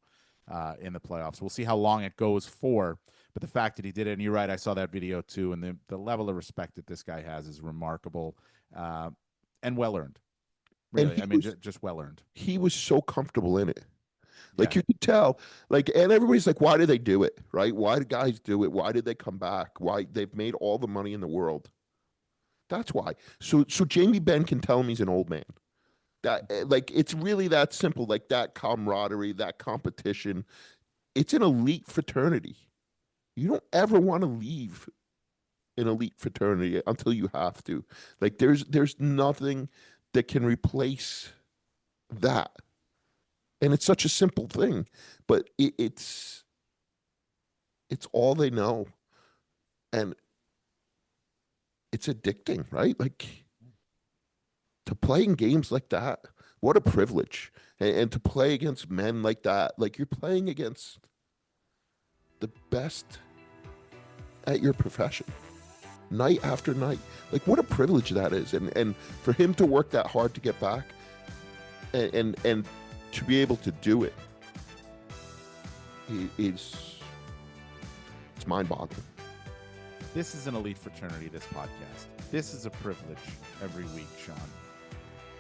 in the playoffs. We'll see how long it goes for, but the fact that he did it, and you're right, I saw that video too, and the level of respect that this guy has is remarkable and well earned. Really, I mean, just well earned. He was so comfortable in it. Like you could tell, like, and everybody's like, why do they do it? Right? Why do guys do it? Why did they come back? Why they've made all the money in the world? That's why. So Jamie Benn can tell him he's an old man. That like it's really that simple. Like that camaraderie, that competition. It's an elite fraternity. You don't ever want to leave an elite fraternity until you have to. Like there's nothing that can replace that. And it's such a simple thing, but it's all they know. And it's addicting, right? Like to play in games like that, what a privilege. And to play against men like that, like you're playing against the best at your profession, night after night. Like what a privilege that is. And for him to work that hard to get back and to be able to do it is it's mind-boggling. This is an elite fraternity, this podcast. This is a privilege every week, Sean.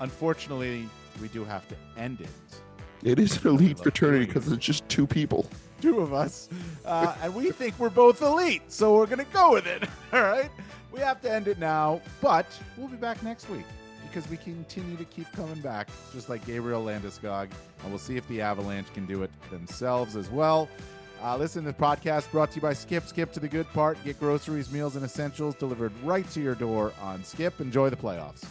Unfortunately, we do have to end it. It is an elite fraternity because it's just 2 people. 2 of us. And we think we're both elite, so we're going to go with it. All right? We have to end it now, but we'll be back next week because we continue to keep coming back, just like Gabriel Landeskog, and we'll see if the Avalanche can do it themselves as well. Listen to the podcast brought to you by Skip. Skip to the good part. Get groceries, meals, and essentials delivered right to your door on Skip. Enjoy the playoffs.